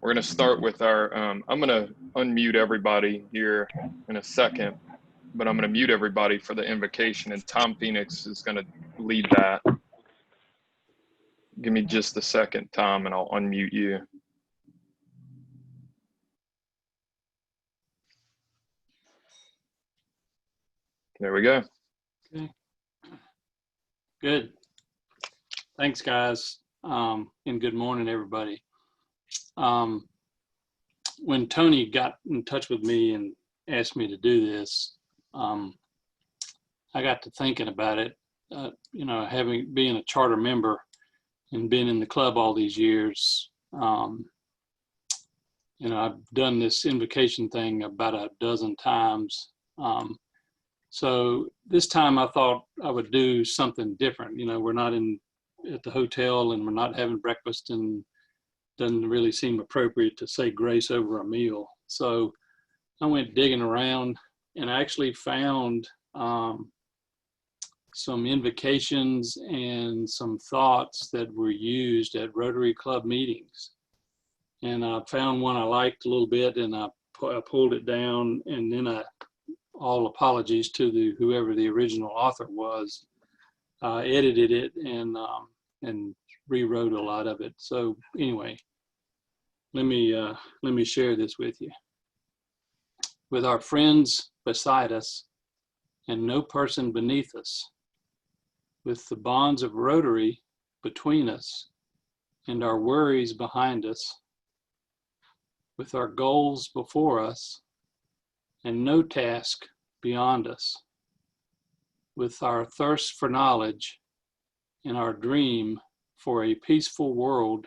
We're going to start with our, I'm going to unmute everybody here in a second, but I'm going to mute everybody for the invocation, and Tom Phoenix is going to lead that. Give me just a second, Tom, and I'll unmute you. There we go. Okay. Good. Thanks, guys, and good morning, everybody. When Tony got in touch with me and asked me to do this, I got to thinking about it. You know, being a charter member and been in the club all these years, you know, I've done this invocation thing about a dozen times. So this time I thought I would do something different. You know, we're not at the hotel and we're not having breakfast, and doesn't really seem appropriate to say grace over a meal. So I went digging around and I actually found some invocations and some thoughts that were used at Rotary Club meetings. And I found one I liked a little bit, and I pulled it down, and then all apologies to whoever the original author was, edited it and rewrote a lot of it. So anyway, let me share this with you. With our friends beside us and no person beneath us, with the bonds of Rotary between us and our worries behind us, with our goals before us and no task beyond us, with our thirst for knowledge and our dream for a peaceful world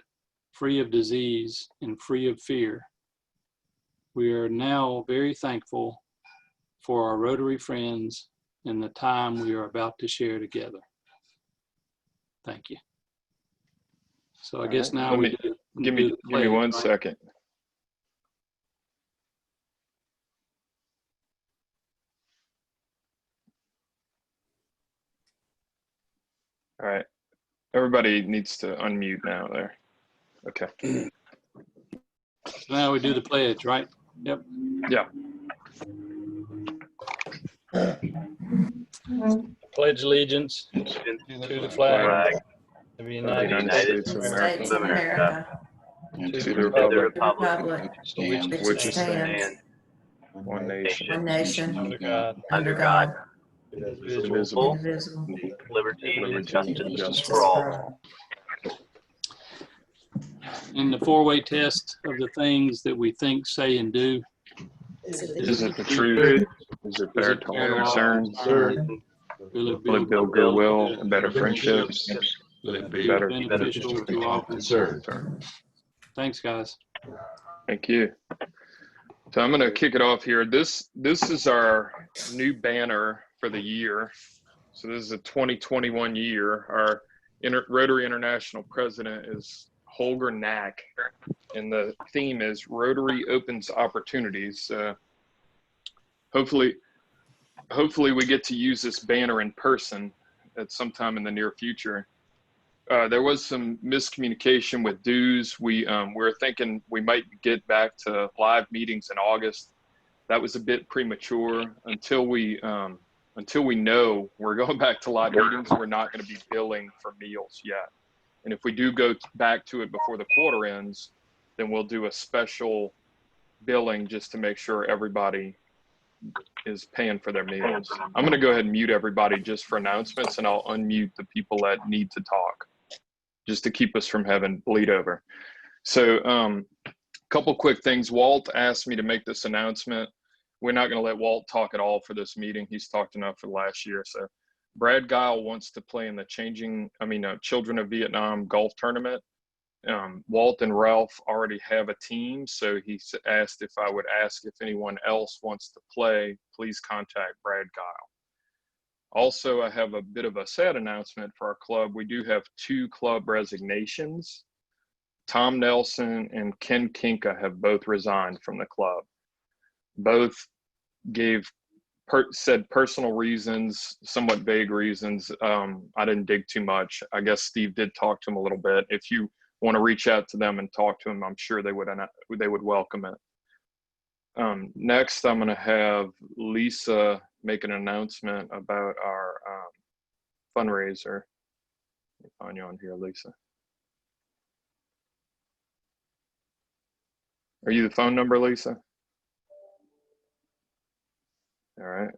free of disease and free of fear, we are now very thankful for our Rotary friends and the time we are about to share together. Thank you. So I guess now give me 1 second. All right, everybody needs to unmute now there. Okay. So now we do the pledge, right? Yep. Yeah. Pledge allegiance to the flag of the United States of America, to the republic which stands one nation under God, indivisible, liberty and justice for all. In the four-way test of the things that we think, say, and do. Is it the truth? Is it fair to all concerns? Will it Will it build goodwill and better friendships? Will it be beneficial to all concerned? Thanks, guys. Thank you. So I'm going to kick it off here. This is our new banner for the year. So this is a 2021 year. Our Rotary International president is Holger Knack, and the theme is Rotary Opens Opportunities. Hopefully we get to use this banner in person at some time in the near future. There was some miscommunication with dues. We're thinking we might get back to live meetings in August. That was a bit premature. Until we know we're going back to live meetings, we're not going to be billing for meals yet. And if we do go back to it before the quarter ends, then we'll do a special billing just to make sure everybody is paying for their meals. I'm going to go ahead and mute everybody just for announcements, and I'll unmute the people that need to talk, just to keep us from having bleed over. So a couple quick things. Walt asked me to make this announcement. We're not going to let Walt talk at all for this meeting. He's talked enough for last year. So Brad Guile wants to play in the Children of Vietnam golf tournament. Walt and Ralph already have a team, so he asked if I would ask if anyone else wants to play, please contact Brad Guile. Also, I have a bit of a sad announcement for our club. We do have 2 club resignations. Tom Nelson and Ken Kinka have both resigned from the club. Both said personal reasons, somewhat vague reasons. I didn't dig too much. I guess Steve did talk to him a little bit. If you want to reach out to them and talk to them, I'm sure they would welcome it. Next, I'm going to have Lisa make an announcement about our fundraiser. Let me find you on here, Lisa. Are you the phone number, Lisa? All right.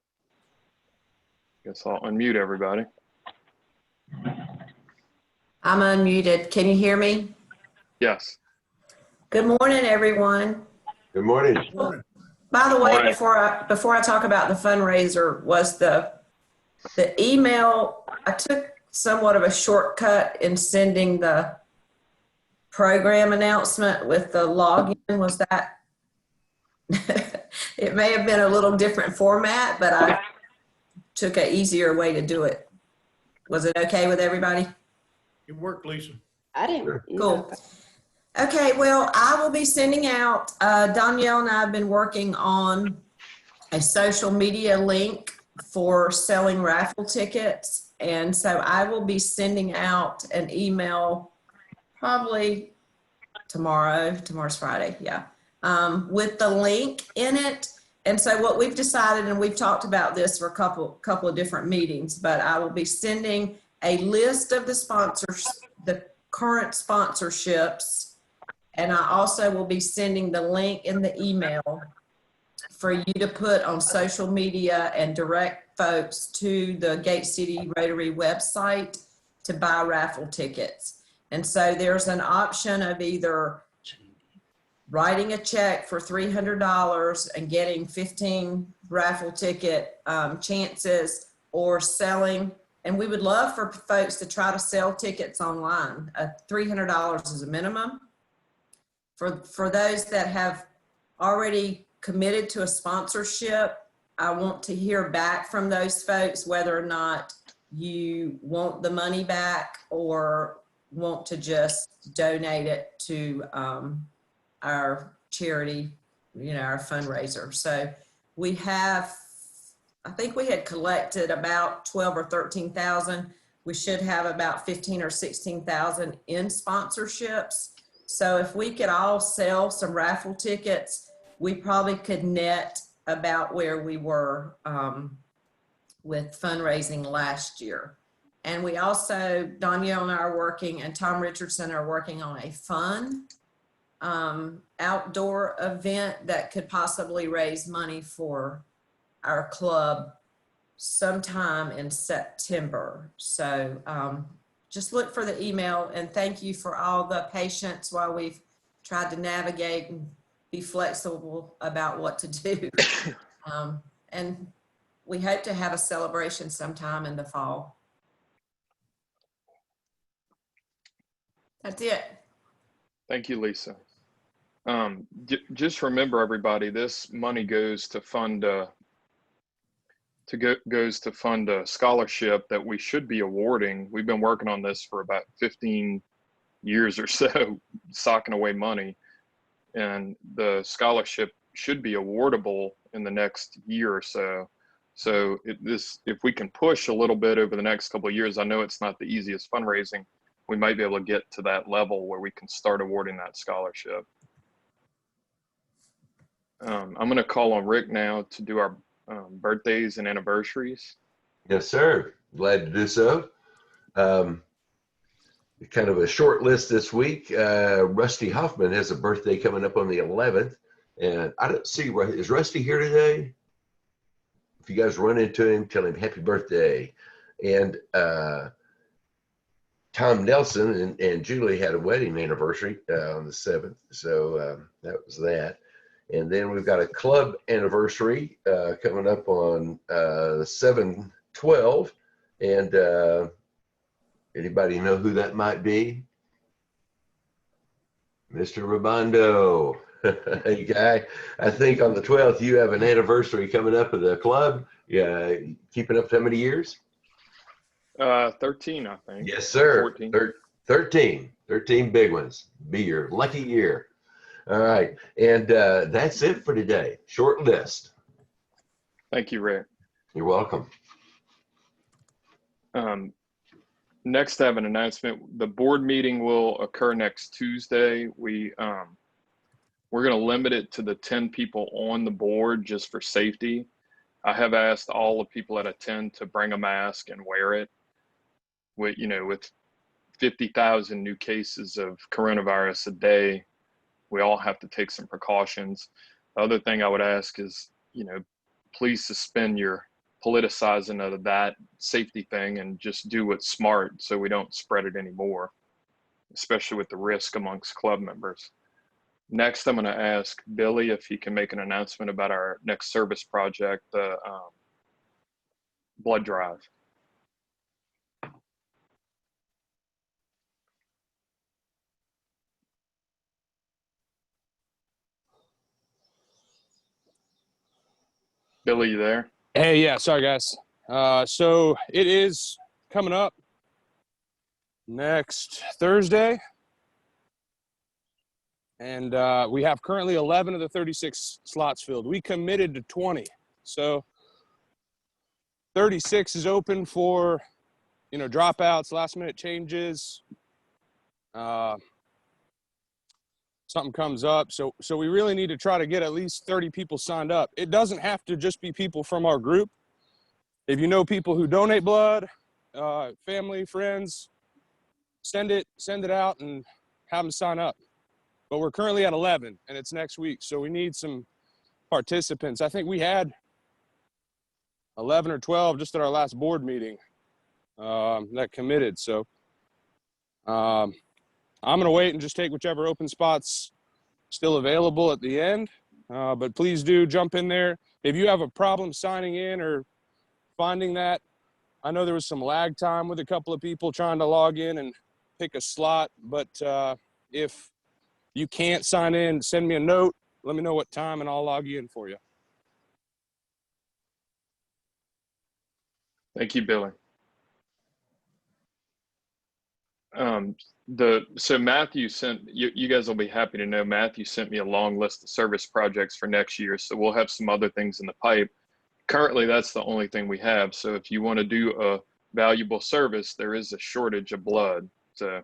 Guess I'll unmute everybody. I'm unmuted. Can you hear me? Yes. Good morning, everyone. Good morning. By the way, Morning. before I talk about the fundraiser, was the email, I took somewhat of a shortcut in sending the program announcement with the login. Was that? It may have been a little different format, but I took an easier way to do it. Was it okay with everybody? It worked, Lisa. I didn't. Cool. Okay, well, I will be sending out, Danielle and I have been working on a social media link for selling raffle tickets. And so I will be sending out an email probably tomorrow's Friday, yeah, with the link in it. And so what we've decided, and we've talked about this for a couple of different meetings, but I will be sending a list of the sponsors, the current sponsorships, and I also will be sending the link in the email for you to put on social media and direct folks to the Gate City Rotary website to buy raffle tickets. And so there's an option of either writing a check for $300 and getting 15 raffle ticket chances, or selling. And we would love for folks to try to sell tickets online. $300 is a minimum. For those that have already committed to a sponsorship, I want to hear back from those folks whether or not you want the money back or want to just donate it to our charity, our fundraiser. So we have, I think we had collected about 12 or 13,000. We should have about 15 or 16,000 in sponsorships. So if we could all sell some raffle tickets, we probably could net about where we were with fundraising last year. And we also, Danielle and I are working, and Tom Richardson are working on a fun outdoor event that could possibly raise money for our club sometime in September. So just look for the email, and thank you for all the patience while we've tried to navigate and be flexible about what to do. And we hope to have a celebration sometime in the fall. That's it. Thank you, Lisa. Just remember, everybody, this money goes to fund a scholarship that we should be awarding. We've been working on this for about 15 years or so, socking away money, and the scholarship should be awardable in the next year or so. So if we can push a little bit over the next couple of years, I know it's not the easiest fundraising, we might be able to get to that level where we can start awarding that scholarship. I'm going to call on Rick now to do our birthdays and anniversaries. Yes, sir. Glad to do so. Kind of a short list this week. Rusty Hoffman has a birthday coming up on the 11th. And I don't see, is Rusty here today? If you guys run into him, tell him happy birthday. And Tom Nelson and Julie had a wedding anniversary on the 7th. So that was that. And then we've got a club anniversary coming up on 7/12. And anybody know who that might be? Mr. Rabondo. Hey, guy, I think on the 12th, you have an anniversary coming up of the club. Yeah, keeping up how many years? 13, I think. Yes, sir. 14. 13 big ones. Be your lucky year. All right. And that's it for today. Short list. Thank you, Rick. You're welcome. next I have an announcement. The board meeting will occur next Tuesday. We're going to limit it to the 10 people on the board just for safety. I have asked all the people that attend to bring a mask and wear it. With 50,000 new cases of coronavirus a day, we all have to take some precautions. The other thing I would ask is, please suspend your politicizing of that safety thing and just do what's smart so we don't spread it anymore, especially with the risk amongst club members. Next, I'm going to ask Billy if he can make an announcement about our next service project, the blood drive. Billy, you there? Hey, yeah, sorry guys. So it is coming up next Thursday. And we have currently 11 of the 36 slots filled. We committed to 20. So 36 is open for, dropouts, last minute changes. Something comes up. So we really need to try to get at least 30 people signed up. It doesn't have to just be people from our group. If you know people who donate blood, family, friends, send it out and have them sign up. But we're currently at 11 and it's next week. So we need some participants. I think we had 11 or 12 just at our last board meeting that committed. So I'm going to wait and just take whichever open spots still available at the end. But please do jump in there. If you have a problem signing in or finding that, I know there was some lag time with a couple of people trying to log in and pick a slot. But if you can't sign in, send me a note. Let me know what time and I'll log you in for you. Thank you, Billy. So Matthew sent, you guys will be happy to know, Matthew sent me a long list of service projects for next year. So we'll have some other things in the pipe. Currently, that's the only thing we have. So if you want to do a valuable service, there is a shortage of blood. So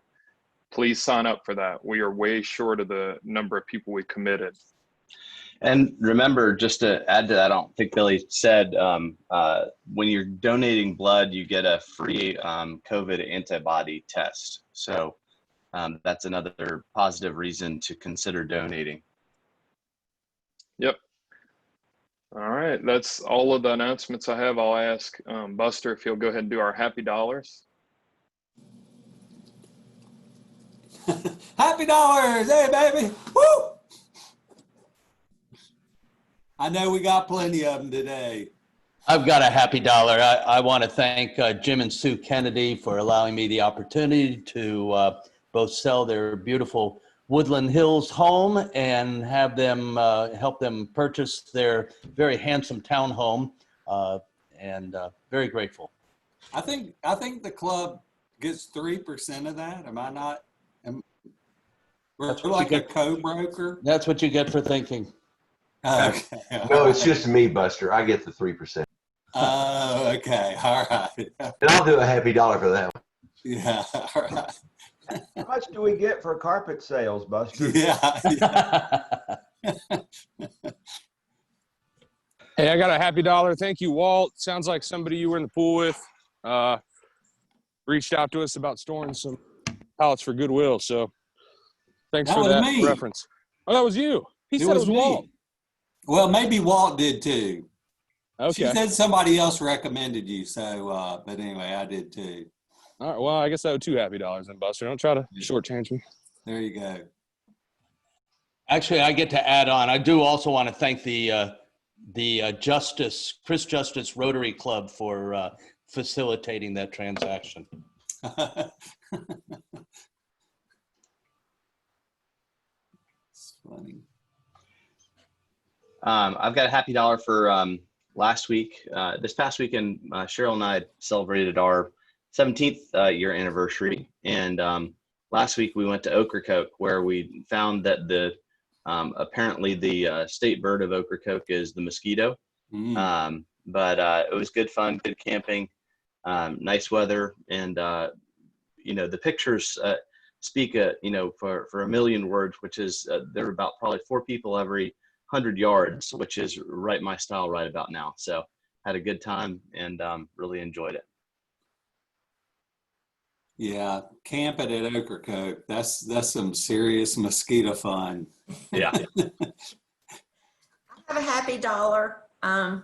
please sign up for that. We are way short of the number of people we committed. And remember, just to add to that, I don't think Billy said, when you're donating blood, you get a free COVID antibody test. So that's another positive reason to consider donating. Yep. All right, that's all of the announcements I have. I'll ask Buster if he'll go ahead and do our happy dollars. Happy dollars, hey baby, woo! I know we got plenty of them today. I've got a happy dollar. I want to thank Jim and Sue Kennedy for allowing me the opportunity to both sell their beautiful Woodland Hills home and have them help them purchase their very handsome townhome, and very grateful. I think the club gets 3% of that. Am I not? We're like a co-broker. That's what you get for thinking. Okay. No, it's just me, Buster. I get the 3%. Oh, okay. All right. And I'll do a happy dollar for that one. Yeah. All right. How much do we get for carpet sales, Buster? Yeah. Hey, I got a happy dollar. Thank you, Walt. Sounds like somebody you were in the pool with reached out to us about storing some pallets for Goodwill. So thanks for that reference. Oh, that was you. He said it was Walt. Well, maybe Walt did too. Okay. She said somebody else recommended you. So, but anyway, I did too. All right. Well, I guess I owe 2 happy dollars then, Buster. Don't try to shortchange me. There you go. Actually, I get to add on. I do also want to thank the Chris Justice Rotary Club for facilitating that transaction. It's funny. I've got a happy dollar for last week. This past weekend, Cheryl and I celebrated our 17th year anniversary. And last week we went to Ocracoke, where we found that apparently the state bird of Ocracoke is the mosquito. But it was good fun, good camping, nice weather, and the pictures speak for a million words, which is there are about probably 4 people every 100 yards, which is right my style right about now. So had a good time and really enjoyed it. Yeah, camping at Ocracoke, that's some serious mosquito fun. Yeah. I have a happy dollar. My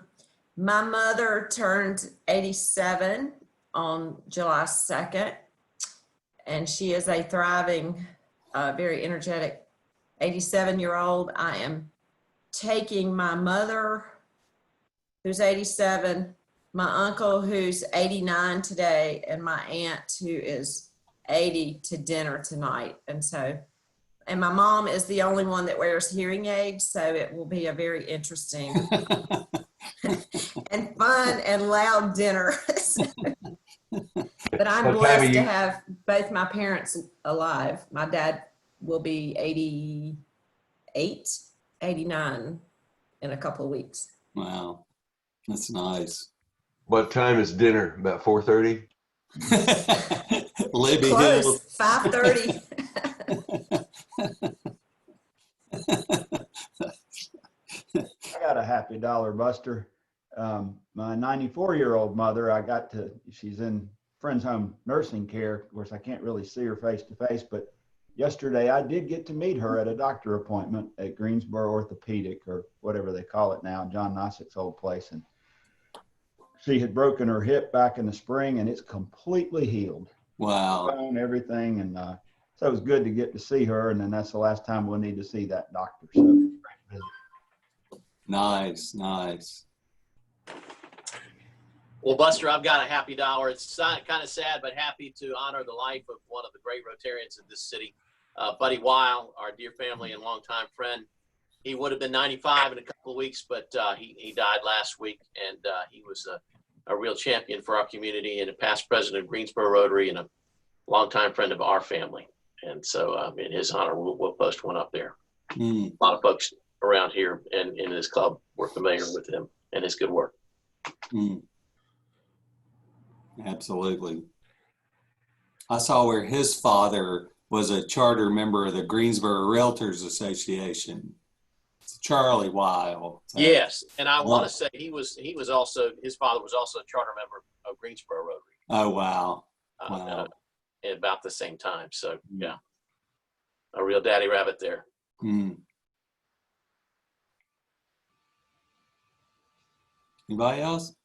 mother turned 87 on July 2nd, and she is a thriving, very energetic 87-year-old. I am taking my mother, who's 87, my uncle, who's 89 today, and my aunt, who is 80, to dinner tonight. And my mom is the only one that wears hearing aids, so it will be a very interesting and fun and loud dinner. But I'm blessed to have both my parents alive. My dad will be 88, 89 in a couple of weeks. Wow, that's nice. What time is dinner? About 4:30? Libby Close, Hill. 5:30. I got a happy dollar, Buster. My 94-year-old mother, she's in friend's home nursing care. Of course, I can't really see her face to face, but yesterday I did get to meet her at a doctor appointment at Greensboro Orthopedic, or whatever they call it now, John Nossick's old place. And she had broken her hip back in the spring, and it's completely healed. Wow. Bone, everything. And so it was good to get to see her. And then that's the last time we'll need to see that doctor. So great visit. Nice, nice. Well, Buster, I've got a happy dollar. It's kind of sad, but happy to honor the life of one of the great Rotarians of this city, Buddy Weil, our dear family and longtime friend. He would have been 95 in a couple of weeks, but he died last week, and he was a real champion for our community and a past president of Greensboro Rotary and a longtime friend of our family. And so in his honor, we'll post one up there. A lot of folks around here and in his club were familiar with him and his good work. Absolutely. I saw where his father was a charter member of the Greensboro Realtors Association. It's Charlie Weil. So. Yes, and I want to say his father was also a charter member of Greensboro Rotary. Oh wow! At about the same time. So yeah, a real daddy rabbit there. Anybody else?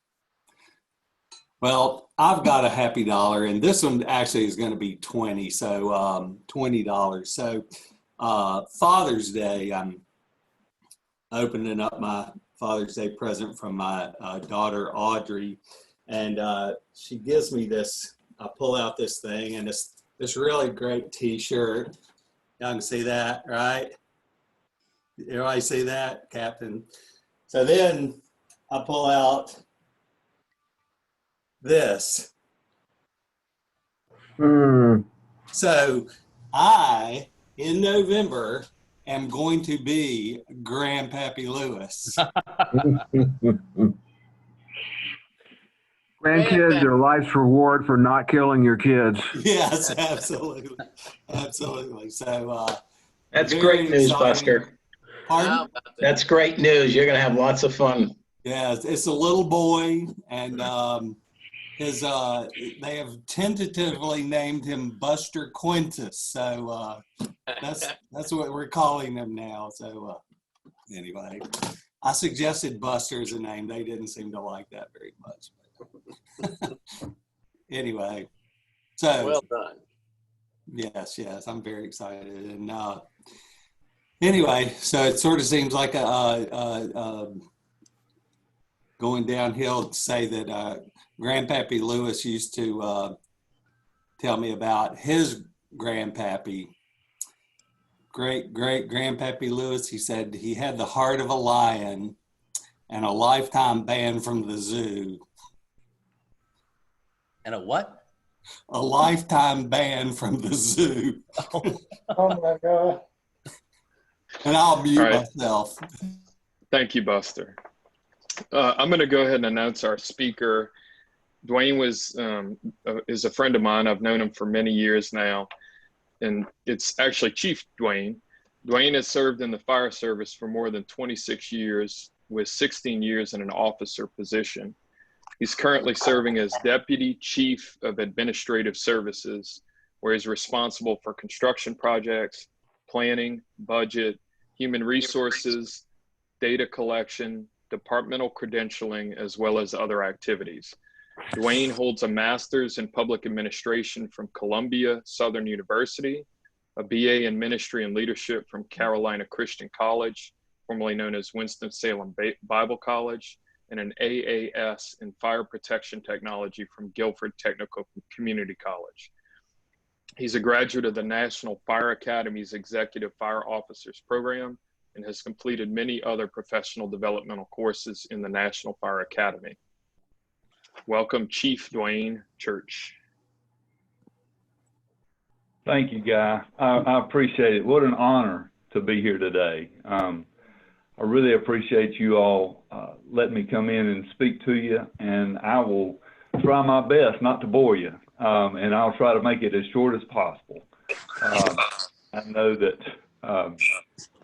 Well, I've got a happy dollar, and this one actually is going to be 20. So $20. So Father's Day, I'm opening up my Father's Day present from my daughter Audrey, and she gives me this. I pull out this thing, and it's this really great T-shirt. Y'all can see that, right? Everybody see that, Captain? So then I pull out this. So I, in November, am going to be Grandpappy Lewis. Grandkids are life's reward for not killing your kids. Yes, absolutely. Absolutely. So that's great news, exciting. Buster. Pardon? That's great news. You're going to have lots of fun. Yeah, it's a little boy, and they have tentatively named him Buster Quintus. So that's what we're calling him now. So anyway, I suggested Buster as a name. They didn't seem to like that very much. Anyway, so well done. Yes, I'm very excited. And anyway, so it sort of seems like going downhill to say that Grandpappy Lewis used to tell me about his grandpappy, great Grandpappy Lewis. He said he had the heart of a lion and a lifetime ban from the zoo. And a what? A lifetime ban from the zoo. Oh my God. And I'll mute myself. Thank you, Buster. I'm going to go ahead and announce our speaker Dwayne is a friend of mine. I've known him for many years now, and it's actually Chief Dwayne. Dwayne has served in the fire service for more than 26 years, with 16 years in an officer position. He's currently serving as Deputy Chief of Administrative Services, where he's responsible for construction projects, planning, budget, human resources, data collection, departmental credentialing, as well as other activities. Dwayne holds a master's in public administration from Columbia Southern University, a BA in ministry and leadership from Carolina Christian College, formerly known as Winston-Salem Bible College, and an AAS in fire protection technology from Guilford Technical Community College. He's a graduate of the National Fire Academy's Executive Fire Officers Program and has completed many other professional developmental courses in the National Fire Academy. Welcome, Chief Dwayne Church. Thank you, Guy. I appreciate it. What an honor to be here today. I really appreciate you all letting me come in and speak to you, and I will try my best not to bore you, and I'll try to make it as short as possible. I know that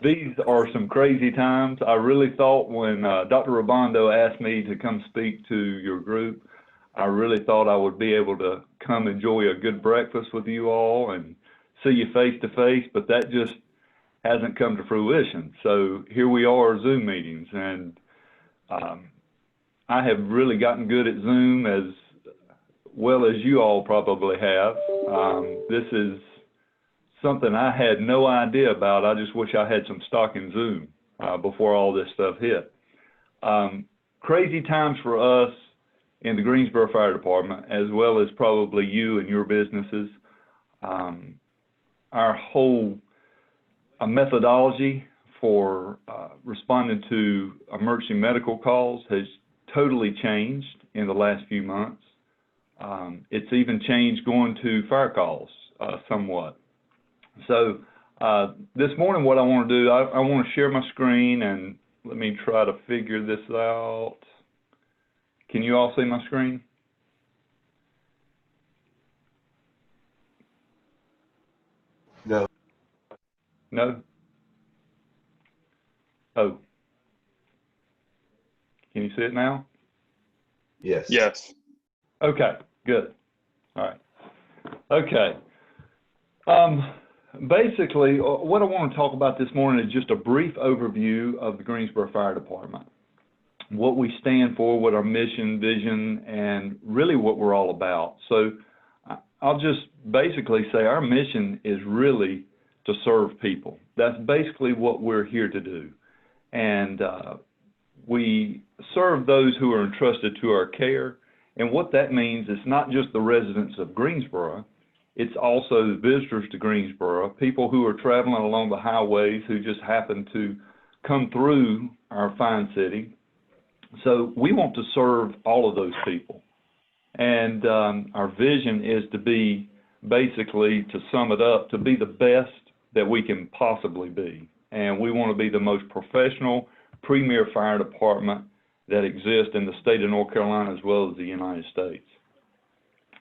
these are some crazy times. I really thought when Dr. Rabondo asked me to come speak to your group, I really thought I would be able to come enjoy a good breakfast with you all and see you face to face, but that just hasn't come to fruition. So here we are, Zoom meetings, and I have really gotten good at Zoom as well as you all probably have. This is something I had no idea about. I just wish I had some stock in Zoom before all this stuff hit. Crazy times for us in the Greensboro Fire Department, as well as probably you and your businesses. Our whole methodology for responding to emergency medical calls has totally changed in the last few months. It's even changed going to fire calls somewhat. So this morning what I want to do, I want to share my screen, and let me try to figure this out. Can you all see my screen? No. No? Oh. Can you see it now? Yes. Yes. Okay, good. All right. Okay. Basically, what I want to talk about this morning is just a brief overview of the Greensboro Fire Department, what we stand for, what our mission, vision, and really what we're all about. So I'll just basically say our mission is really to serve people. That's basically what we're here to do. And we serve those who are entrusted to our care. And what that means is not just the residents of Greensboro, it's also the visitors to Greensboro, people who are traveling along the highways who just happen to come through our fine city. So we want to serve all of those people. And our vision is to be, basically, to sum it up, to be the best that we can possibly be. And we want to be the most professional, premier fire department that exists in the state of North Carolina as well as the United States.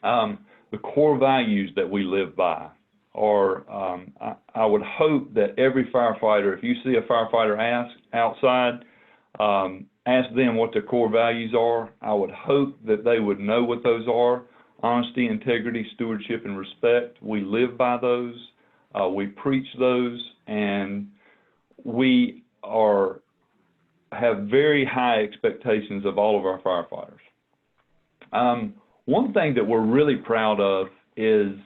The core values that we live by are, I would hope that every firefighter, if you see a firefighter outside, ask them what their core values are. I would hope that they would know what those are: honesty, integrity, stewardship, and respect. We live by those. We preach those, and we have very high expectations of all of our firefighters. One thing that we're really proud of is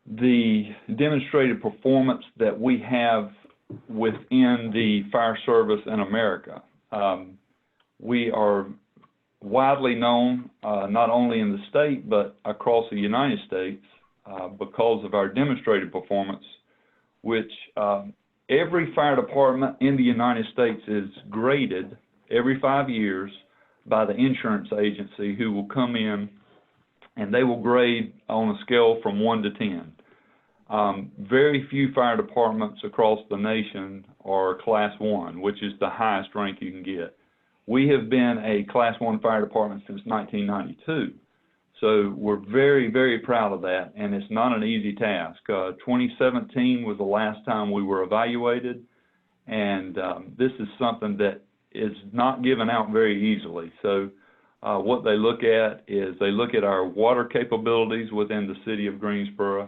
the demonstrated performance that we have within the fire service in America. We are widely known, not only in the state, but across the United States because of our demonstrated performance, which every fire department in the United States is graded every 5 years by the insurance agency, who will come in and they will grade on a scale from 1 to 10. Very few fire departments across the nation are Class 1, which is the highest rank you can get. We have been a Class 1 fire department since 1992. So we're very, very proud of that, and it's not an easy task. 2017 was the last time we were evaluated, and this is something that is not given out very easily. So what they look at is they look at our water capabilities within the city of Greensboro.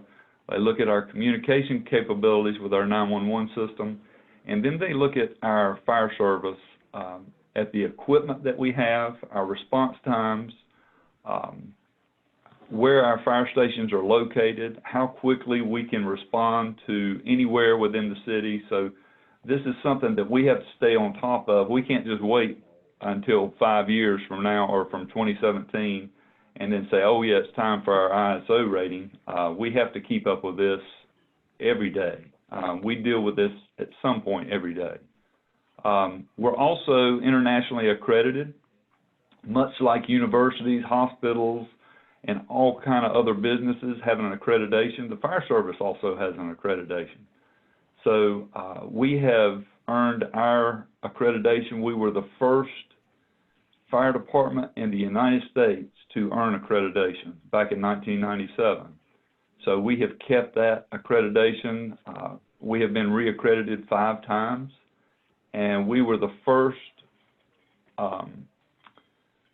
They look at our communication capabilities with our 911 system, and then they look at our fire service, at the equipment that we have, our response times, where our fire stations are located, how quickly we can respond to anywhere within the city. So this is something that we have to stay on top of. We can't just wait until 5 years from now or from 2017 and then say, oh yeah, it's time for our ISO rating. We have to keep up with this every day. We deal with this at some point every day. We're also internationally accredited, much like universities, hospitals, and all kind of other businesses have an accreditation. The fire service also has an accreditation. So we have earned our accreditation. We were the first fire department in the United States to earn accreditation back in 1997. So we have kept that accreditation. We have been reaccredited 5 times, and we were the first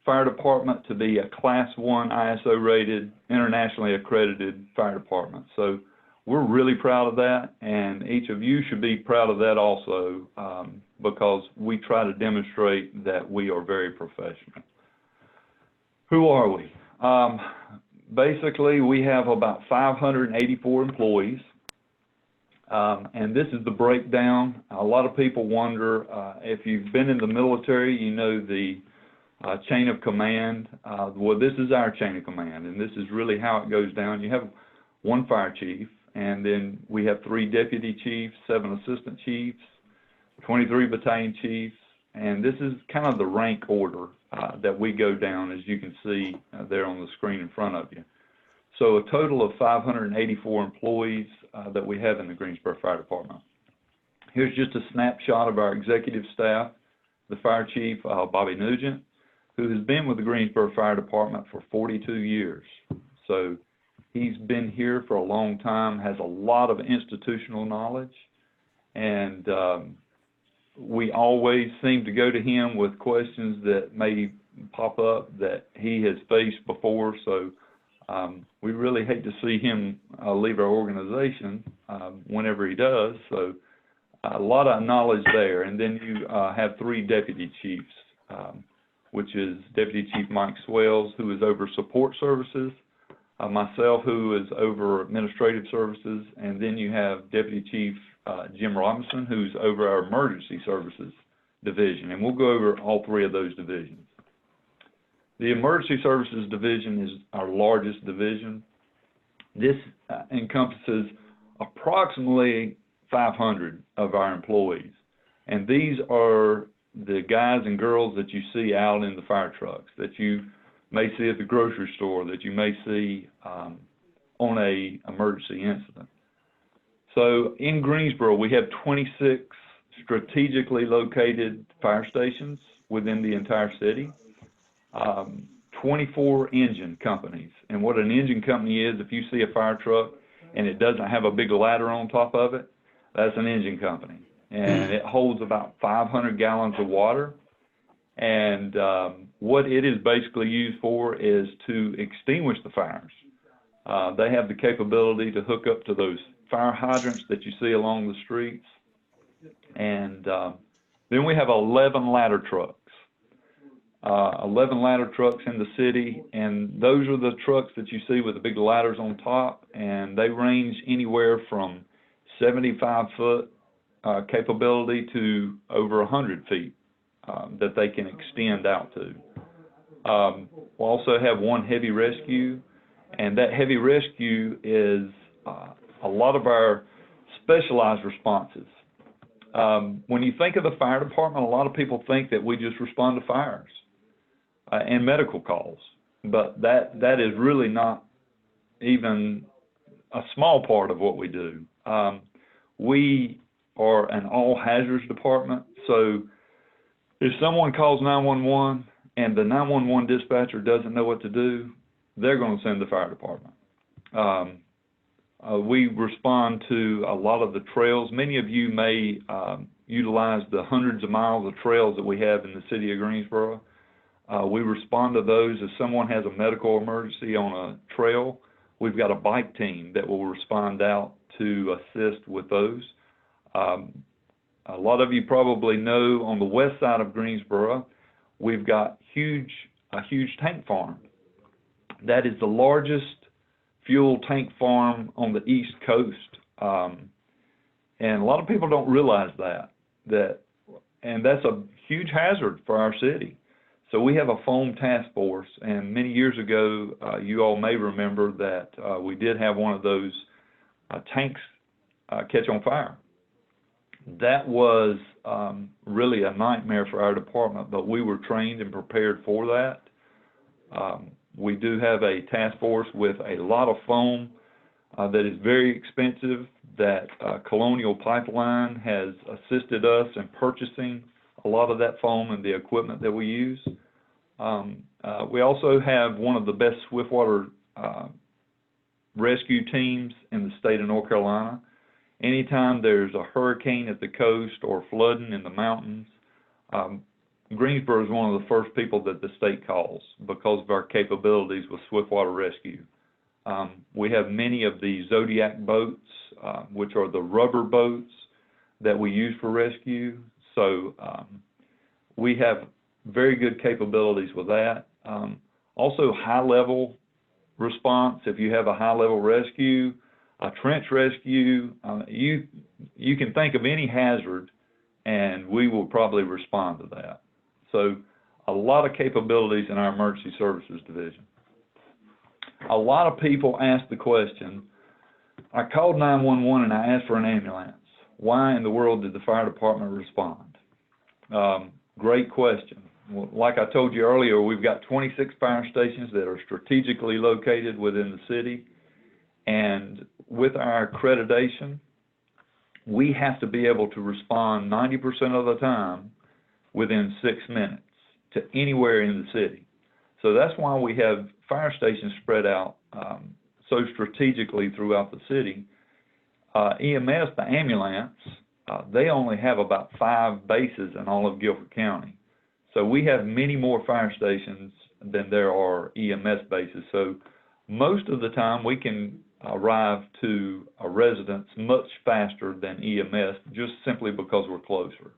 fire department to be a Class 1 ISO rated, internationally accredited fire department. So we're really proud of that, and each of you should be proud of that also, because we try to demonstrate that we are very professional. Who are we? Basically, we have about 584 employees, and this is the breakdown. A lot of people wonder, if you've been in the military, you know the chain of command. Well, this is our chain of command, and this is really how it goes down. You have 1 fire chief, and then we have 3 deputy chiefs, 7 assistant chiefs, 23 battalion chiefs, and this is kind of the rank order that we go down, as you can see there on the screen in front of you. So a total of 584 employees that we have in the Greensboro Fire Department. Here's just a snapshot of our executive staff. The fire chief, Bobby Nugent, who has been with the Greensboro Fire Department for 42 years. So he's been here for a long time, has a lot of institutional knowledge, and we always seem to go to him with questions that may pop up that he has faced before. So we really hate to see him leave our organization whenever he does. So a lot of knowledge there. And then you have 3 deputy chiefs, which is Deputy Chief Mike Swells, who is over support services, myself, who is over administrative services, and then you have Deputy Chief Jim Robinson, who's over our emergency services division, and we'll go over all 3 of those divisions. The emergency services division is our largest division. This encompasses approximately 500 of our employees, and these are the guys and girls that you see out in the fire trucks, that you may see at the grocery store, that you may see on a emergency incident. So in Greensboro, we have 26 strategically located fire stations within the entire city, 24 engine companies. And what an engine company is, if you see a fire truck and it doesn't have a big ladder on top of it, that's an engine company. And it holds about 500 gallons of water. And what it is basically used for is to extinguish the fires. They have the capability to hook up to those fire hydrants that you see along the streets. And then we have 11 ladder trucks. 11 ladder trucks in the city, and those are the trucks that you see with the big ladders on top, and they range anywhere from 75-foot capability to over 100 feet that they can extend out to. We'll also have 1 heavy rescue, and that heavy rescue is a lot of our specialized responses. When you think of the fire department, a lot of people think that we just respond to fires and medical calls, but that is really not even a small part of what we do. We are an all hazards department, so If someone calls 911 and the 911 dispatcher doesn't know what to do, they're going to send the fire department. We respond to a lot of the trails. Many of you may utilize the hundreds of miles of trails that we have in the city of Greensboro. We respond to those. If someone has a medical emergency on a trail, we've got a bike team that will respond out to assist with those. A lot of you probably know on the west side of Greensboro, we've got a huge tank farm. That is the largest fuel tank farm on the East Coast. And a lot of people don't realize and that's a huge hazard for our city. So we have a foam task force, and many years ago, you all may remember that we did have one of those tanks catch on fire. That was really a nightmare for our department, but we were trained and prepared for that. We do have a task force with a lot of foam that is very expensive, that Colonial Pipeline has assisted us in purchasing a lot of that foam and the equipment that we use. We also have one of the best swiftwater rescue teams in the state of North Carolina. Anytime there's a hurricane at the coast or flooding in the mountains, Greensboro is one of the first people that the state calls because of our capabilities with swiftwater rescue. We have many of the Zodiac boats, which are the rubber boats that we use for rescue. So we have very good capabilities with that. Also high-level response. If you have a high-level rescue, a trench rescue, you can think of any hazard and we will probably respond to that. So a lot of capabilities in our emergency services division. A lot of people ask the question, I called 911 and I asked for an ambulance. Why in the world did the fire department respond? Great question. Well, like I told you earlier, we've got 26 fire stations that are strategically located within the city. And with our accreditation, we have to be able to respond 90% of the time within 6 minutes to anywhere in the city. So that's why we have fire stations spread out so strategically throughout the city. EMS, the ambulance, they only have about 5 bases in all of Guilford County. So we have many more fire stations than there are EMS bases. So most of the time we can arrive to a residence much faster than EMS just simply because we're closer.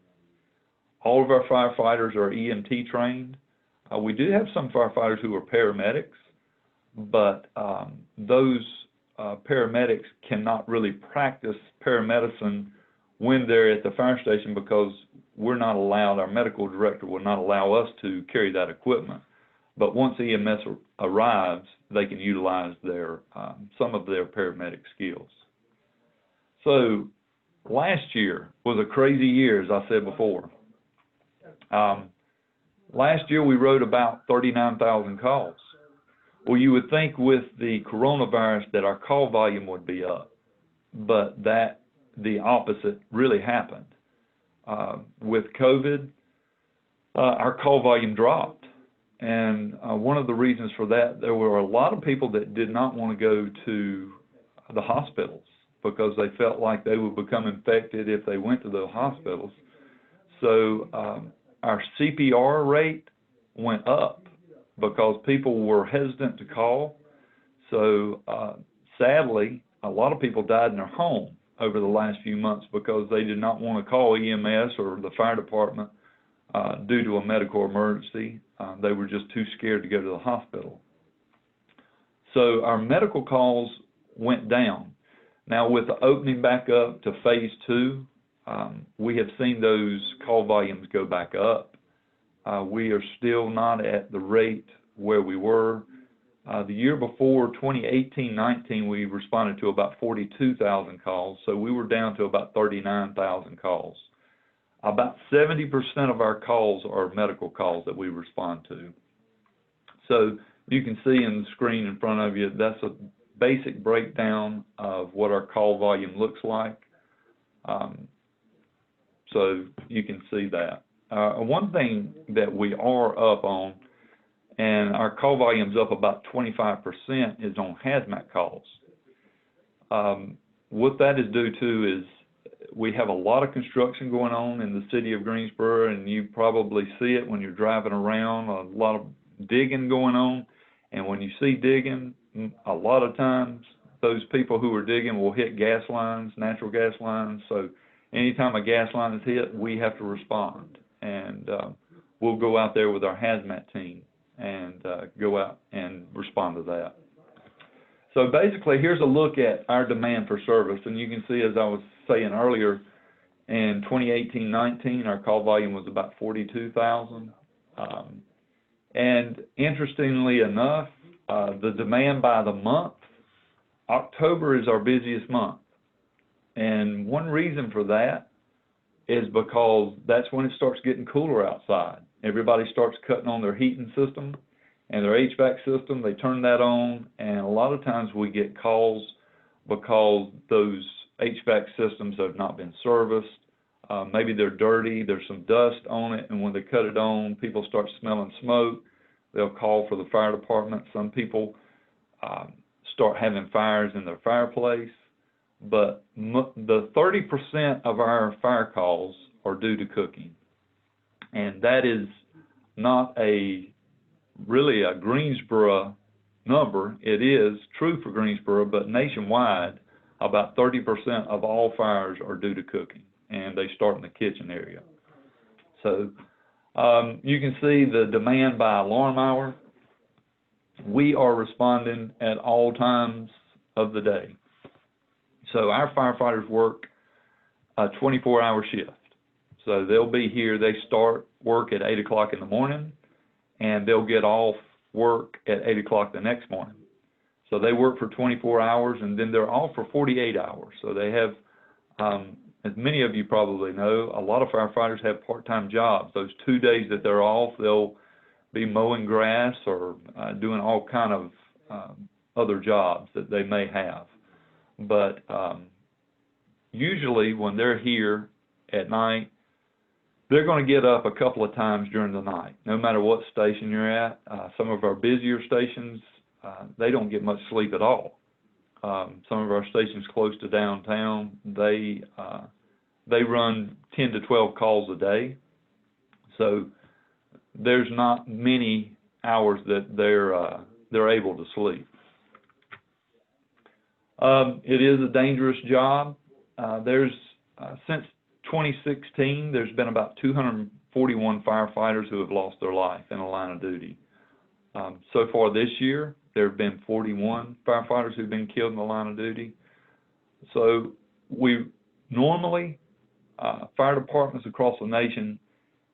All of our firefighters are EMT trained. We do have some firefighters who are paramedics, but those paramedics cannot really practice paramedicine when they're at the fire station because we're not allowed, our medical director will not allow us to carry that equipment. But once EMS arrives, they can utilize their some of their paramedic skills. So last year was a crazy year, as I said before. Last year we wrote about 39,000 calls. Well, you would think with the coronavirus that our call volume would be up, but the opposite really happened. With COVID, our call volume dropped. And one of the reasons for that, there were a lot of people that did not want to go to the hospitals because they felt like they would become infected if they went to the hospitals. So our CPR rate went up because people were hesitant to call. So sadly, a lot of people died in their home over the last few months because they did not want to call EMS or the fire department due to a medical emergency. They were just too scared to go to the hospital. So our medical calls went down. Now with the opening back up to phase 2, we have seen those call volumes go back up. We are still not at the rate where we were. The year before, 2018-19, we responded to about 42,000 calls, so we were down to about 39,000 calls. About 70% of our calls are medical calls that we respond to. So you can see in the screen in front of you, that's a basic breakdown of what our call volume looks like. So you can see that. One thing that we are up on, and our call volume's up about 25%, is on hazmat calls. What that is due to is we have a lot of construction going on in the city of Greensboro, and you probably see it when you're driving around, a lot of digging going on. And when you see digging, a lot of times those people who are digging will hit gas lines, natural gas lines. So anytime a gas line is hit, we have to respond. And we'll go out there with our hazmat team and go out and respond to that. So basically, here's a look at our demand for service. And you can see, as I was saying earlier, in 2018-19, our call volume was about 42,000. And interestingly enough, the demand by the month, October is our busiest month. And one reason for that is because that's when it starts getting cooler outside. Everybody starts cutting on their heating system and their HVAC system. They turn that on, and a lot of times we get calls because those HVAC systems have not been serviced. Maybe they're dirty, there's some dust on it, and when they cut it on, people start smelling smoke. They'll call for the fire department. Some people start having fires in their fireplace. But the 30% of our fire calls are due to cooking. And that is not really a Greensboro number. It is true for Greensboro, but nationwide, about 30% of all fires are due to cooking, and they start in the kitchen area. So you can see the demand by alarm hour. We are responding at all times of the day. So our firefighters work a 24-hour shift. So they'll be here, they start work at 8 o'clock in the morning, and they'll get off work at 8 o'clock the next morning. So they work for 24 hours, and then they're off for 48 hours. So they have, as many of you probably know, a lot of firefighters have part-time jobs. Those 2 days that they're off, they'll be mowing grass or doing all kind of other jobs that they may have. But usually when they're here at night, they're going to get up a couple of times during the night, no matter what station you're at. Some of our busier stations, they don't get much sleep at all. Some of our stations close to downtown, they run 10 to 12 calls a day. So there's not many hours that they're able to sleep. It is a dangerous job. Since 2016, there's been about 241 firefighters who have lost their life in the line of duty. So far this year, there have been 41 firefighters who've been killed in the line of duty. So we normally, fire departments across the nation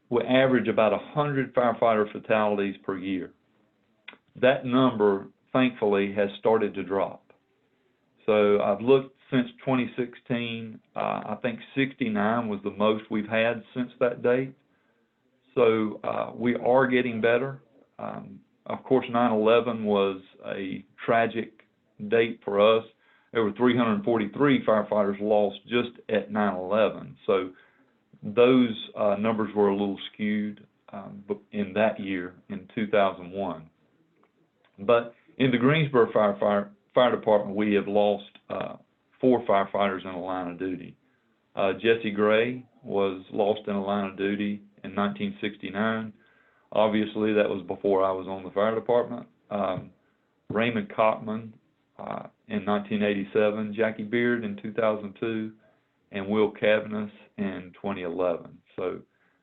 will average about 100 firefighter fatalities per year. That number, thankfully, has started to drop. So I've looked since 2016, I think 69 was the most we've had since that date. So we are getting better. Of course, 9/11 was a tragic date for us. There were 343 firefighters lost just at 9/11. So those numbers were a little skewed in that year, in 2001. But in the Greensboro Fire Department, we have lost 4 firefighters in the line of duty. Jesse Gray was lost in a line of duty in 1969. Obviously, that was before I was on the fire department. Raymond Cockman in 1987, Jackie Beard in 2002, and Will Cavanis in 2011. So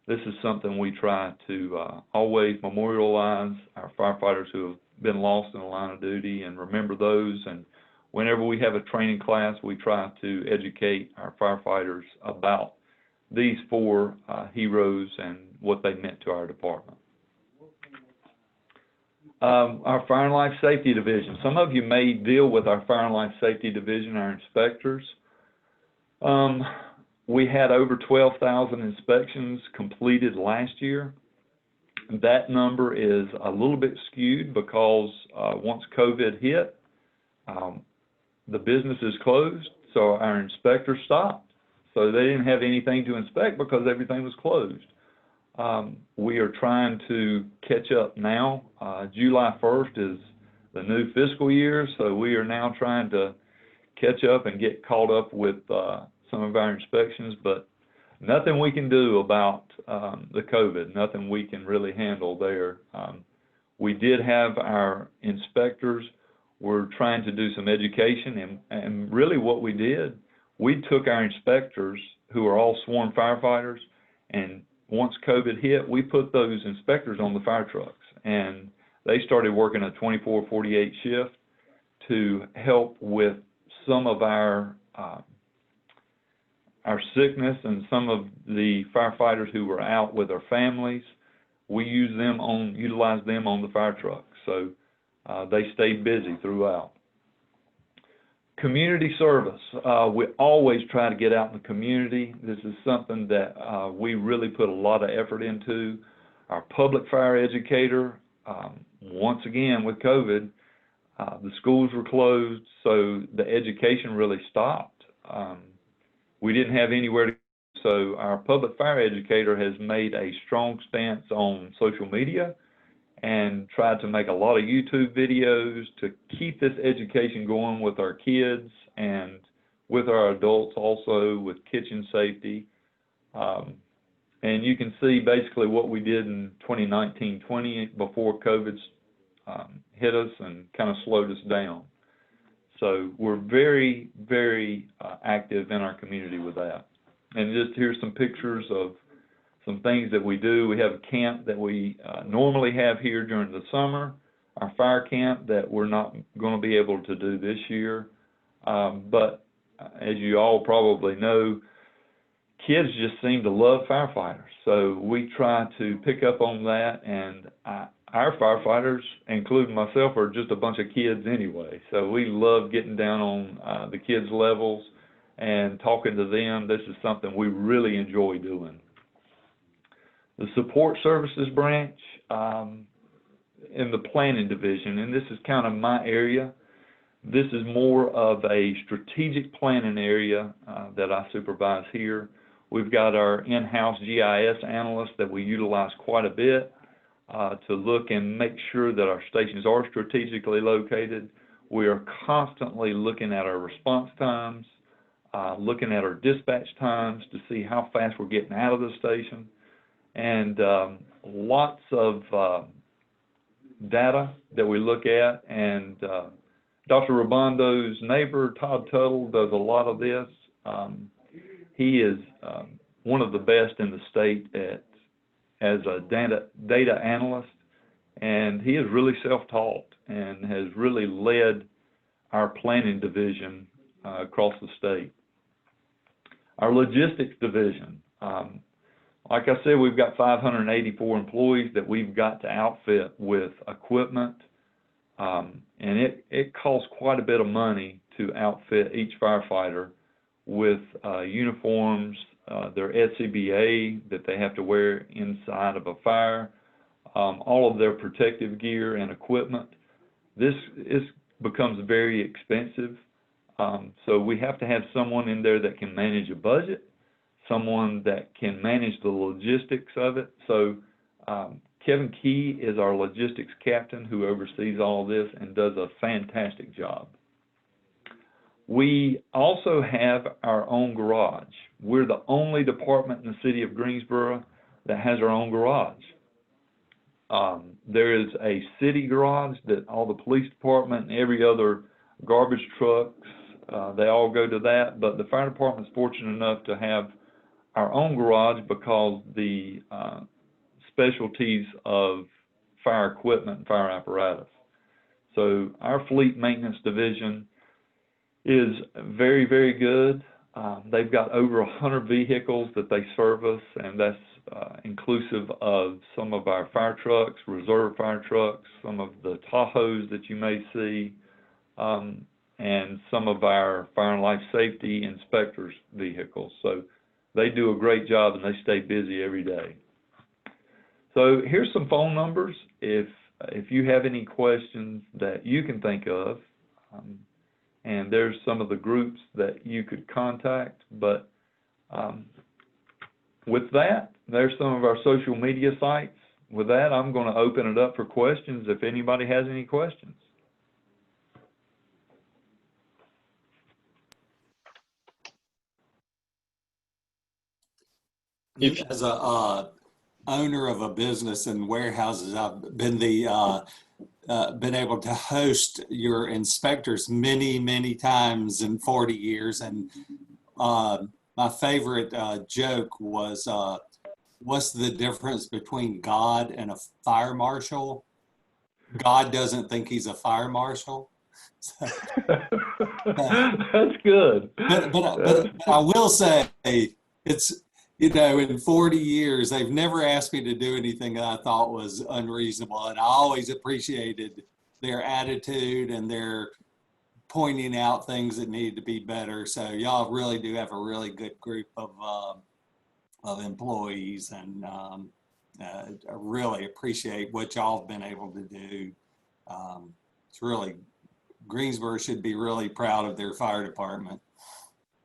this is something we try to always memorialize our firefighters who have been lost in the line of duty and remember those. And whenever we have a training class, we try to educate our firefighters about these 4 heroes and what they meant to our department. Our Fire and Life Safety Division. Some of you may deal with our Fire and Life Safety Division, our inspectors. We had over 12,000 inspections completed last year. That number is a little bit skewed because once COVID hit, the business is closed, so our inspectors stopped. So they didn't have anything to inspect because everything was closed. We are trying to catch up now. July 1st is the new fiscal year, so we are now trying to catch up and get caught up with some of our inspections, but nothing we can do about the COVID, nothing we can really handle there. We did have our inspectors. We're trying to do some education, and really what we did, we took our inspectors, who are all sworn firefighters, and once COVID hit, we put those inspectors on the fire trucks, and they started working a 24-48 shift to help with some of our sickness and some of the firefighters who were out with their families. We utilize them on the fire trucks, so they stayed busy throughout. Community service. We always try to get out in the community. This is something that we really put a lot of effort into. Our public fire educator, once again with COVID, the schools were closed, so the education really stopped. We didn't have anywhere to go, so our public fire educator has made a strong stance on social media and tried to make a lot of YouTube videos to keep this education going with our kids and with our adults also, with kitchen safety. And you can see basically what we did in 2019-20 before COVID hit us and kind of slowed us down. So we're very, very active in our community with that. And just here's some pictures of some things that we do. We have a camp that we normally have here during the summer, our fire camp that we're not going to be able to do this year. But as you all probably know, kids just seem to love firefighters. So we try to pick up on that, and our firefighters, including myself, are just a bunch of kids anyway. So we love getting down on the kids' levels and talking to them. This is something we really enjoy doing. The support services branch in the planning division, and this is kind of my area. This is more of a strategic planning area that I supervise here. We've got our in-house GIS analyst that we utilize quite a bit to look and make sure that our stations are strategically located. We are constantly looking at our response times, looking at our dispatch times to see how fast we're getting out of the station, and lots of data that we look at. And Dr. Robondo's neighbor, Todd Tuttle, does a lot of this. He is one of the best in the state as a data analyst, and he is really self-taught and has really led our planning division across the state. Our logistics division, like I said, we've got 584 employees that we've got to outfit with equipment, and it costs quite a bit of money to outfit each firefighter with uniforms, their SCBA that they have to wear inside of a fire, all of their protective gear and equipment. This becomes very expensive, so we have to have someone in there that can manage a budget, someone that can manage the logistics of it. So Kevin Key is our logistics captain who oversees all of this and does a fantastic job. We also have our own garage. We're the only department in the city of Greensboro that has our own garage. There is a city garage that all the police department and every other garbage trucks, they all go to that, but the fire department's fortunate enough to have our own garage because the specialties of fire equipment and fire apparatus. So our fleet maintenance division is very, very good. They've got over 100 vehicles that they service, and that's inclusive of some of our fire trucks, reserve fire trucks, some of the Tahoes that you may see, and some of our fire and life safety inspectors' vehicles. So they do a great job and they stay busy every day. So here's some phone numbers if you have any questions that you can think of. And there's some of the groups that you could contact. But with that, there's some of our social media sites. With that, I'm going to open it up for questions if anybody has any questions. As a owner of a business and warehouses, I've been been able to host your inspectors many times in 40 years. And my favorite joke was, what's the difference between God and a fire marshal? God doesn't think he's a fire marshal. That's good. But I will say, it's, you know, in 40 years, they've never asked me to do anything that I thought was unreasonable. And I always appreciated their attitude and their pointing out things that need to be better. So y'all really do have a really good group of employees, and I really appreciate what y'all have been able to do. It's really, Greensboro should be really proud of their fire department.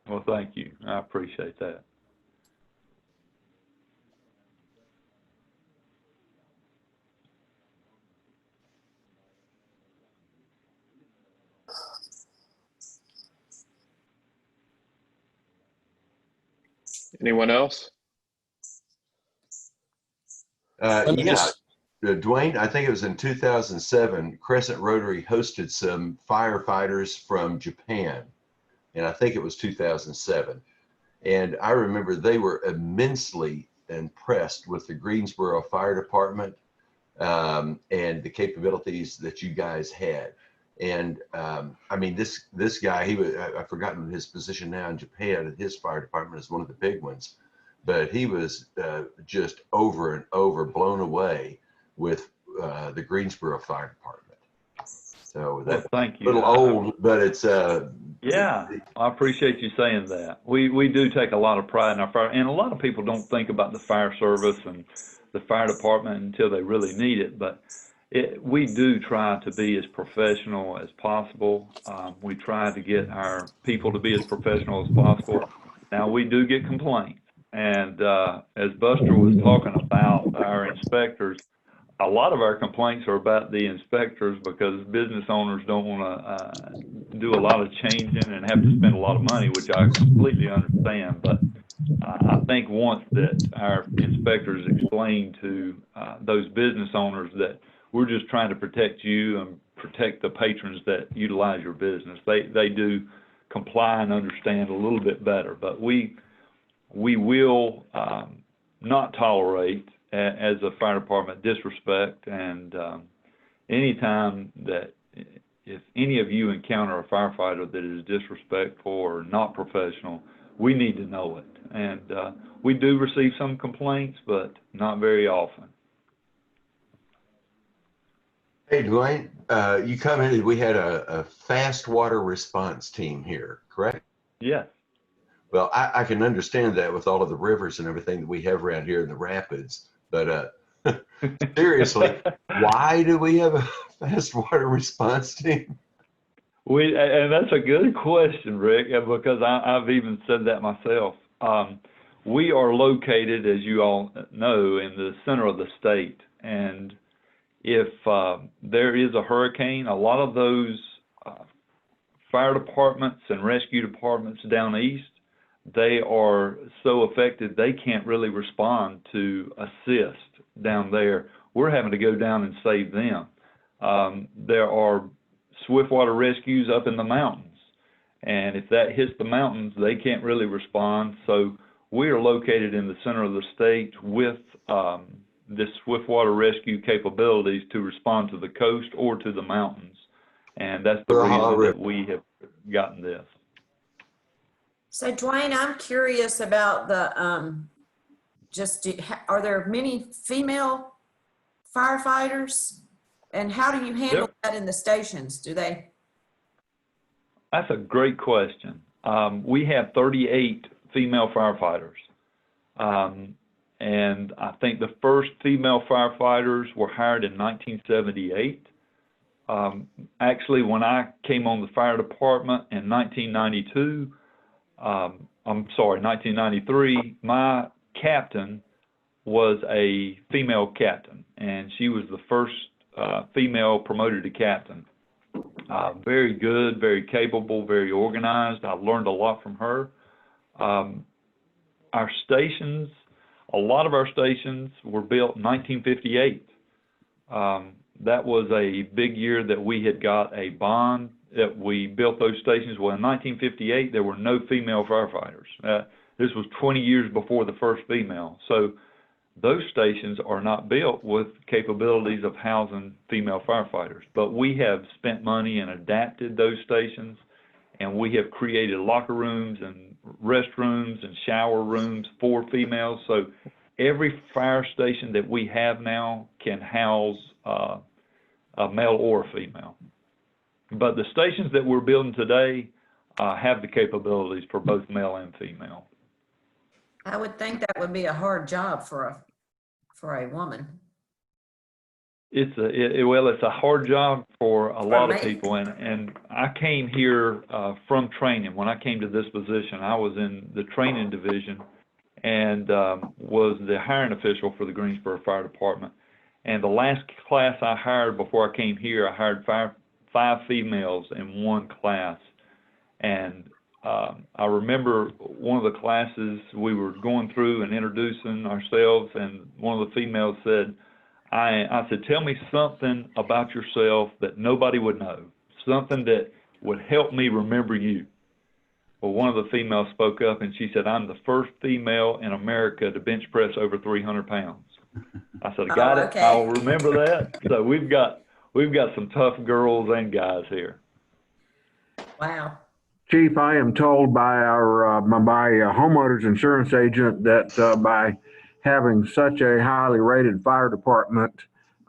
Well, thank you. I appreciate that. Anyone else? Dwayne, I think it was in 2007, Crescent Rotary hosted some firefighters from Japan, and I think it was 2007. And I remember they were immensely impressed with the Greensboro Fire Department and the capabilities that you guys had. And I mean, this guy, I've forgotten his position now in Japan, and his fire department is one of the big ones, but he was just over and over blown away with the Greensboro Fire Department. So that's thank you. A little old, but it's yeah, I appreciate you saying that. We do take a lot of pride in our fire, and a lot of people don't think about the fire service and the fire department until they really need it, but we do try to be as professional as possible. We try to get our people to be as professional as possible. Now, we do get complaints, and as Buster was talking about our inspectors, a lot of our complaints are about the inspectors because business owners don't want to do a lot of changing and have to spend a lot of money, which I completely understand. But I think once that our inspectors explain to those business owners that we're just trying to protect you and protect the patrons that utilize your business, they do comply and understand a little bit better. But we will not tolerate, as a fire department, disrespect, and anytime that if any of you encounter a firefighter that is disrespectful or not professional, we need to know it. And we do receive some complaints, but not very often. Hey, Dwayne, you commented we had a fast water response team here, correct? Yes. Well, I can understand that with all of the rivers and everything that we have around here in the rapids. But seriously, why do we have a fast water response team? And that's a good question, Rick, because I've even said that myself. We are located, as you all know, in the center of the state. And if there is a hurricane, a lot of those fire departments and rescue departments down east, they are so affected they can't really respond to assist down there. We're having to go down and save them. There are swiftwater rescues up in the mountains, and if that hits the mountains, they can't really respond. So we are located in the center of the state with this swiftwater rescue capabilities to respond to the coast or to the mountains, and that's the reason that we have gotten this. So Dwayne, I'm curious about the, are there many female firefighters? And how do you handle that in the stations? Do they? That's a great question. We have 38 female firefighters. And I think the first female firefighters were hired in 1978. Actually, when I came on the fire department in 1993, my captain was a female captain, and she was the first female promoted to captain. Very good, very capable, very organized. I learned a lot from her. Our stations, a lot of our stations were built in 1958. That was a big year that we had got a bond that we built those stations. Well, in 1958, there were no female firefighters. This was 20 years before the first female. So those stations are not built with capabilities of housing female firefighters. But we have spent money and adapted those stations, and we have created locker rooms and restrooms and shower rooms for females. So every fire station that we have now can house a male or a female. But the stations that we're building today have the capabilities for both male and female. I would think that would be a hard job for a woman. It's a hard job for a lot of people, and I came here from training. When I came to this position, I was in the training division and was the hiring official for the Greensboro Fire Department. And the last class I hired before I came here, I hired five females in one class. And I remember one of the classes we were going through and introducing ourselves, and one of the females said, I said, tell me something about yourself that nobody would know, something that would help me remember you. Well, one of the females spoke up and she said, I'm the first female in America to bench press over 300 pounds. I said, got it. I'll remember that. So we've got some tough girls and guys here. Wow. Chief, I am told by our homeowners insurance agent that by having such a highly rated fire department,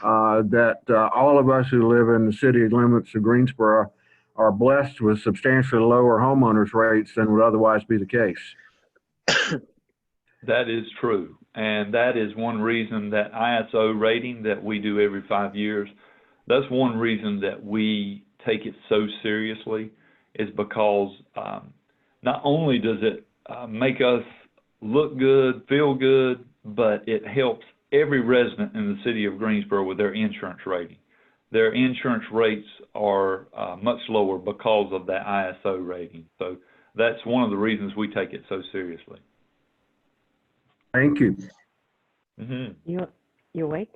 that all of us who live in the city limits of Greensboro are blessed with substantially lower homeowners rates than would otherwise be the case. That is true. And that is one reason that ISO rating that we do every 5 years, that's one reason that we take it so seriously, is because not only does it make us look good, feel good, but it helps every resident in the city of Greensboro with their insurance rating. Their insurance rates are much lower because of that ISO rating. So that's one of the reasons we take it so seriously. Thank you. Mm-hmm. You awake?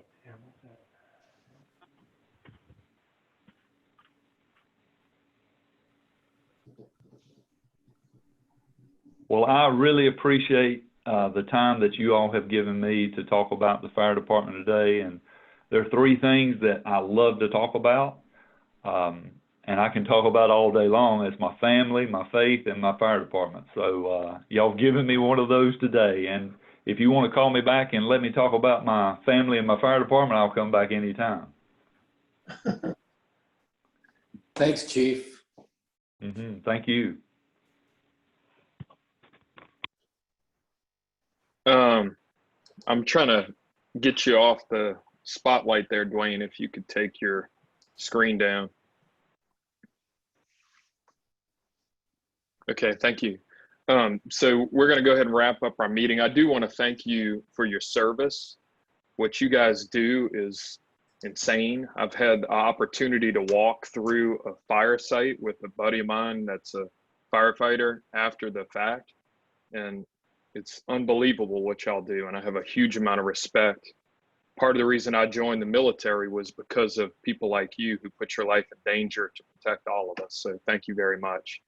Well, I really appreciate the time that you all have given me to talk about the fire department today. And there are three things that I love to talk about, and I can talk about all day long. It's my family, my faith, and my fire department. So y'all given me one of those today. And if you want to call me back and let me talk about my family and my fire department, I'll come back anytime. Thanks, Chief. Mm-hmm. Thank you. I'm trying to get you off the spotlight there, Dwayne, if you could take your screen down. Okay, thank you. So we're going to go ahead and wrap up our meeting. I do want to thank you for your service. What you guys do is insane. I've had the opportunity to walk through a fire site with a buddy of mine that's a firefighter after the fact, and it's unbelievable what y'all do, and I have a huge amount of respect. Part of the reason I joined the military was because of people like you who put your life in danger to protect all of us. So thank you very much.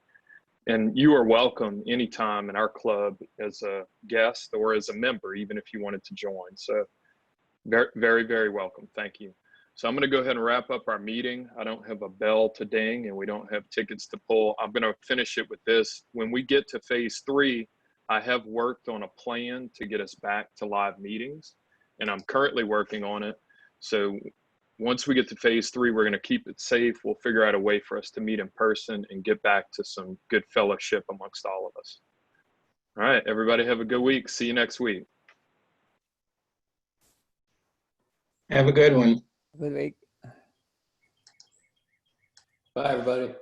And you are welcome anytime in our club as a guest or as a member, even if you wanted to join. So very, very, very welcome. Thank you. So I'm going to go ahead and wrap up our meeting. I don't have a bell to ding and we don't have tickets to pull. I'm going to finish it with this. When we get to phase 3, I have worked on a plan to get us back to live meetings, and I'm currently working on it. So once we get to phase 3, we're going to keep it safe. We'll figure out a way for us to meet in person and get back to some good fellowship amongst all of us. All right, everybody have a good week. See you next week. Have a good one. Good week. Bye, everybody.